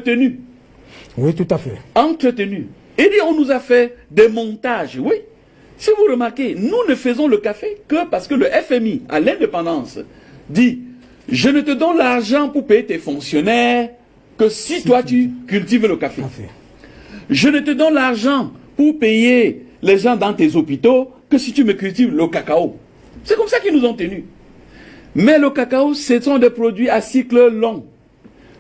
entretenu. Oui, tout à fait. Entretenu. Et on nous a fait des montages, oui. Si vous remarquez, nous ne faisons le café que parce que le FMI, à l'indépendance, dit « Je ne te donne l'argent pour payer tes fonctionnaires que si toi tu cultives le café. Je ne te donne l'argent pour payer les gens dans tes hôpitaux que si tu me cultives le cacao. » C'est comme ça qu'ils nous ont tenus. Mais le cacao, ce sont des produits à cycle long.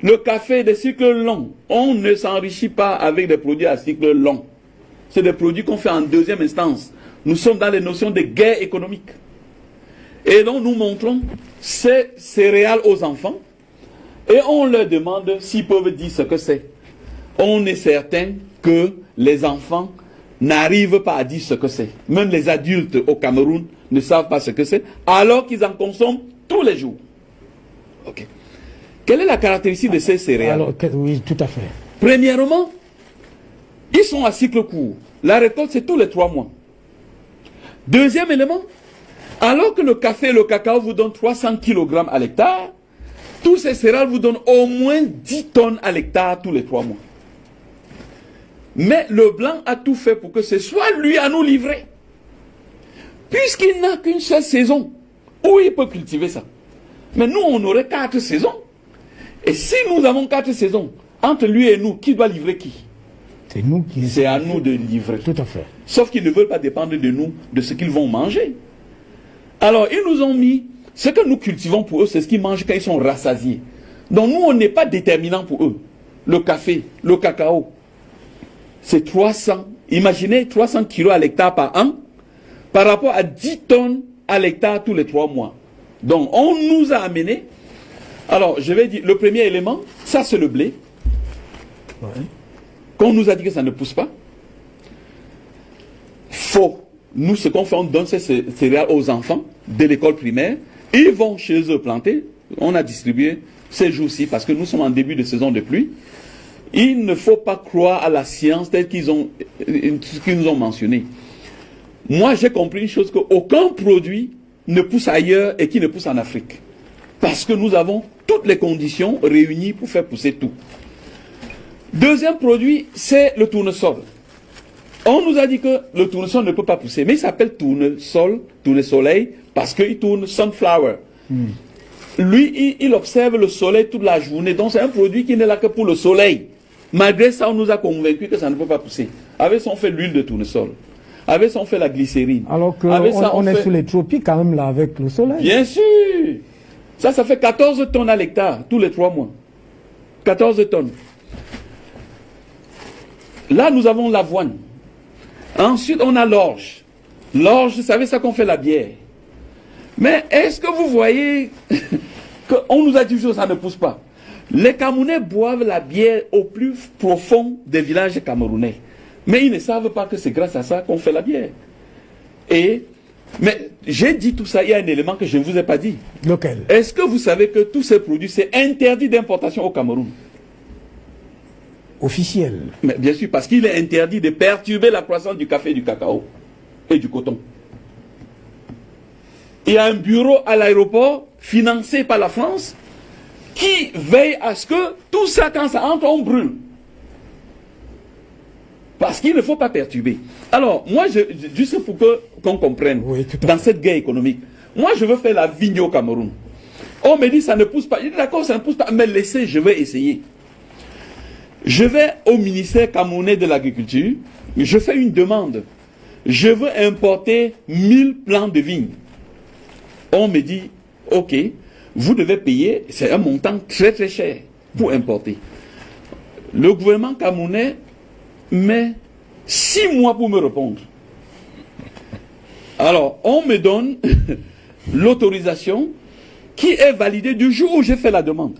Le café des cycles longs. On ne s'enrichit pas avec des produits à cycle long. C'est des produits qu'on fait en deuxième instance. Nous sommes dans les notions de guerre économique. Et donc nous montrons ces céréales aux enfants et on leur demande s'ils peuvent dire ce que c'est. On est certain que les enfants n'arrivent pas à dire ce que c'est. Même les adultes au Cameroun ne savent pas ce que c'est, alors qu'ils en consomment tous les jours. Ok. Quelle est la caractéristique de ces céréales? Alors, oui, tout à fait. Premièrement, ils sont à cycle court. La récolte, c'est tous les 3 mois. Deuxième élément, alors que le café et le cacao vous donnent 300 kg à l'hectare, tous ces céréales vous donnent au moins 10 tonnes à l'hectare tous les 3 mois. Mais le blanc a tout fait pour que ce soit lui à nous livrer. Puisqu'il n'a qu'une seule saison où il peut cultiver ça. Mais nous, on aurait 4 saisons. Et si nous avons 4 saisons, entre lui et nous, qui doit livrer qui? C'est nous qui... C'est à nous de livrer. Tout à fait. Sauf qu'ils ne veulent pas dépendre de nous, de ce qu'ils vont manger. Alors, ils nous ont mis, ce que nous cultivons pour eux, c'est ce qu'ils mangent quand ils sont rassasiés. Donc nous, on n'est pas déterminant pour eux. Le café, le cacao, c'est 300. Imaginez 300 kilos à l'hectare par an, par rapport à 10 tonnes à l'hectare tous les 3 mois. Donc, on nous a amené. Alors, je vais dire, le premier élément, ça c'est le blé. Ouais. Qu'on nous a dit que ça ne pousse pas. Faux. Nous, ce qu'on fait, on donne ces céréales aux enfants de l'école primaire. Ils vont chez eux planter. On a distribué ces jours-ci parce que nous sommes en début de saison de pluie. Il ne faut pas croire à la science telle qu'ils nous ont mentionné. Moi, j'ai compris une chose, qu'aucun produit ne pousse ailleurs et qui ne pousse en Afrique. Parce que nous avons toutes les conditions réunies pour faire pousser tout. Deuxième produit, c'est le tournesol. On nous a dit que le tournesol ne peut pas pousser, mais il s'appelle tournesol, tournesoleil, parce qu'il tourne sunflower. Lui, il observe le soleil toute la journée, donc c'est un produit qui n'est là que pour le soleil. Malgré ça, on nous a convaincus que ça ne peut pas pousser. Avec ça, on fait l'huile de tournesol. Avec ça, on fait la glycérine. Alors qu'on est sous les tropiques quand même là, avec le soleil. Bien sûr. Ça fait 14 tonnes à l'hectare, tous les 3 mois. 14 tonnes. Là, nous avons l'avoine. Ensuite, on a l'orge. L'orge, vous savez, ça qu'on fait la bière. Mais est-ce que vous voyez qu'on nous a dit que ça ne pousse pas? Les Camerounais boivent la bière au plus profond des villages camerounais. Mais ils ne savent pas que c'est grâce à ça qu'on fait la bière. Mais j'ai dit tout ça, il y a un élément que je ne vous ai pas dit. Lequel? Est-ce que vous savez que tous ces produits, c'est interdit d'importation au Cameroun? Officiel. Mais bien sûr, parce qu'il est interdit de perturber la croissance du café, du cacao et du coton. Il y a un bureau à l'aéroport financé par la France qui veille à ce que tout ça, quand ça entre, on brûle. Parce qu'il ne faut pas perturber. Alors, moi, juste pour qu'on comprenne, oui, dans cette guerre économique, moi, je veux faire la vigne au Cameroun. On me dit, ça ne pousse pas. Je dis, d'accord, ça ne pousse pas, mais laissez, je vais essayer. Je vais au ministère camerounais de l'agriculture, je fais une demande. Je veux importer 1000 plants de vignes. On me dit, ok, vous devez payer, c'est un montant très très cher pour importer. Le gouvernement camerounais met 6 mois pour me répondre. Alors, on me donne l'autorisation qui est validée du jour où j'ai fait la demande.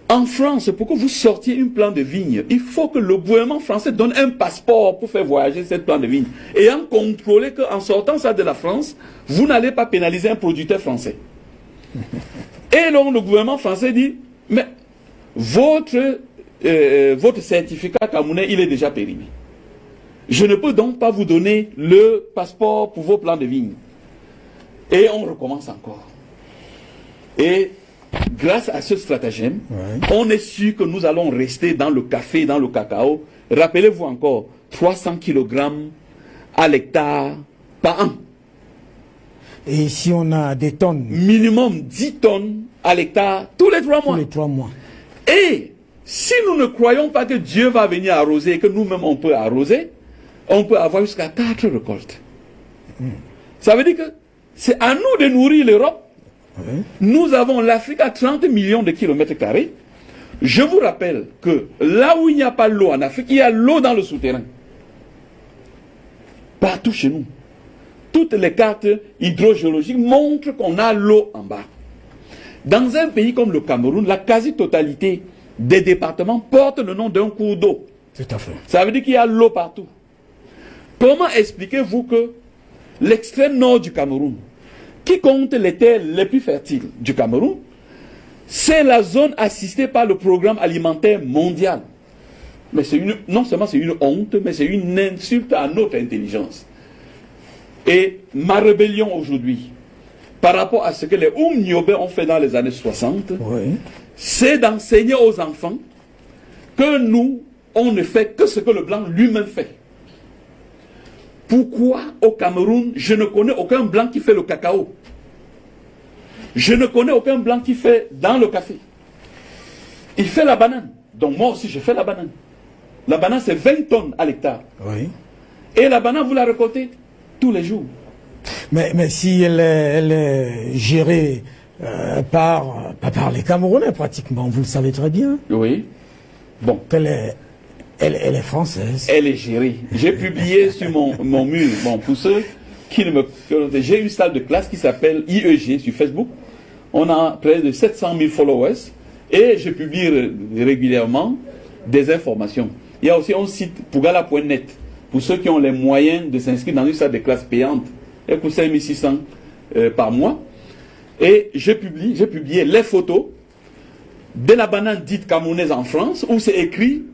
En France, pour que vous sortiez une plante de vigne, il faut que le gouvernement français donne un passeport pour faire voyager cette plante de vigne. Et en contrôler qu'en sortant ça de la France, vous n'allez pas pénaliser un producteur français. Et donc le gouvernement français dit, mais votre certificat camerounais, il est déjà périmé. Je ne peux donc pas vous donner le passeport pour vos plants de vigne. Et on recommence encore. Et grâce à ce stratagème, on est sûr que nous allons rester dans le café, dans le cacao. Rappelez-vous encore, 300 kg à l'hectare par an. Et si on a des tonnes? Minimum 10 tonnes à l'hectare tous les 3 mois. Tous les 3 mois. Et si nous ne croyons pas que Dieu va venir arroser, que nous-mêmes on peut arroser, on peut avoir jusqu'à 4 récoltes. Ça veut dire que c'est à nous de nourrir l'Europe. Nous avons l'Afrique à 30 millions de kilomètres carrés. Je vous rappelle que là où il n'y a pas l'eau en Afrique, il y a l'eau dans le souterrain. Partout chez nous. Toutes les cartes hydrogéologiques montrent qu'on a l'eau en bas. Dans un pays comme le Cameroun, la quasi-totalité des départements portent le nom d'un cours d'eau. Tout à fait. Ça veut dire qu'il y a l'eau partout. Comment expliquez-vous que l'extrême nord du Cameroun, qui compte les terres les plus fertiles du Cameroun, c'est la zone assistée par le programme alimentaire mondial? Mais non seulement c'est une honte, mais c'est une insulte à notre intelligence. Et ma rébellion aujourd'hui, par rapport à ce que les Nyobe ont fait dans les années 60, c'est d'enseigner aux enfants que nous, on ne fait que ce que le blanc lui-même fait. Pourquoi au Cameroun, je ne connais aucun blanc qui fait le cacao? Je ne connais aucun blanc qui fait dans le café. Il fait la banane. Donc moi aussi, je fais la banane. La banane, c'est 20 tonnes à l'hectare. Et la banane, vous la récoltez tous les jours. Mais si elle est gérée pas par les Camerounais pratiquement, vous le savez très bien. Oui. Bon. Elle est française. Elle est gérée. J'ai publié sur mon mur, bon, pour ceux qui ne me connaissent, j'ai une salle de classe qui s'appelle IEG sur Facebook. On a près de 700 000 followers et je publie régulièrement des informations. Il y a aussi un site pougala.net pour ceux qui ont les moyens de s'inscrire dans une salle de classe payante. Elle coûte 5 600 par mois. Et j'ai publié les photos de la banane dite camerounaise en France où c'est écrit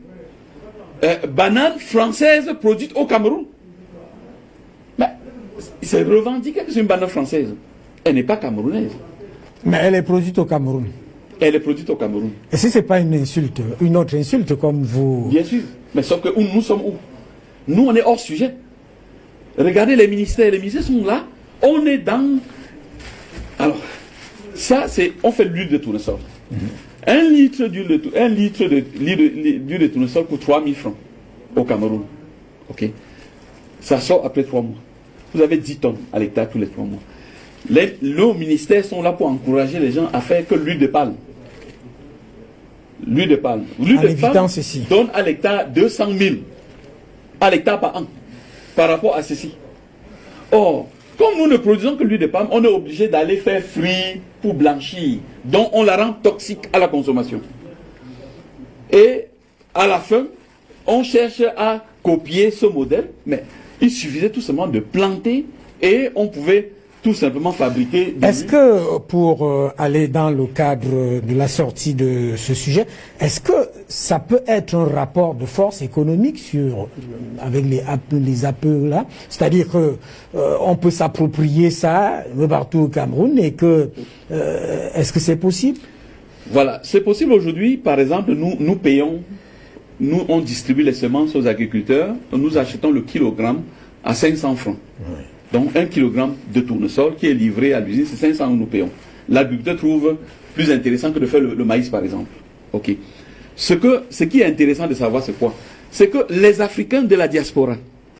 banane française produite au Cameroun. Mais c'est revendiqué que c'est une banane française. Elle n'est pas camerounaise. Mais elle est produite au Cameroun. Elle est produite au Cameroun. Et si ce n'est pas une insulte, une autre insulte comme vous... Bien sûr. Mais sauf que nous sommes où? Nous, on est hors sujet. Regardez les ministères sont là. On est dans... Alors, ça, c'est... On fait de l'huile de tournesol. Un litre d'huile de tournesol coûte 3 000 francs au Cameroun. Ok. Ça sort après 3 mois. Vous avez 10 tonnes à l'hectare tous les 3 mois. Nos ministères sont là pour encourager les gens à faire que l'huile de palme. L'huile de palme. L'huile de palme donne à l'hectare 200 000 à l'hectare par an par rapport à ceci. Or, comme nous ne produisons que l'huile de palme, on est obligé d'aller faire frire pour blanchir. Donc on la rend toxique à la consommation. Et à la fin, on cherche à copier ce modèle, mais il suffisait tout simplement de planter et on pouvait tout simplement fabriquer. Est-ce que, pour aller dans le cadre de la sortie de ce sujet, est-ce que ça peut être un rapport de force économique avec les APE là? C'est-à-dire que on peut s'approprier ça partout au Cameroun et que est-ce que c'est possible? Voilà, c'est possible aujourd'hui. Par exemple, nous payons, on distribue les semences aux agriculteurs, nous achetons le kilogramme à 500 francs. Oui. Donc 1 kg de tournesol qui est livré à l'usine, c'est 500 nous payons. L'agriculteur trouve plus intéressant que de faire le maïs par exemple. Ok. Ce qui est intéressant de savoir c'est quoi? C'est que les Africains de la diaspora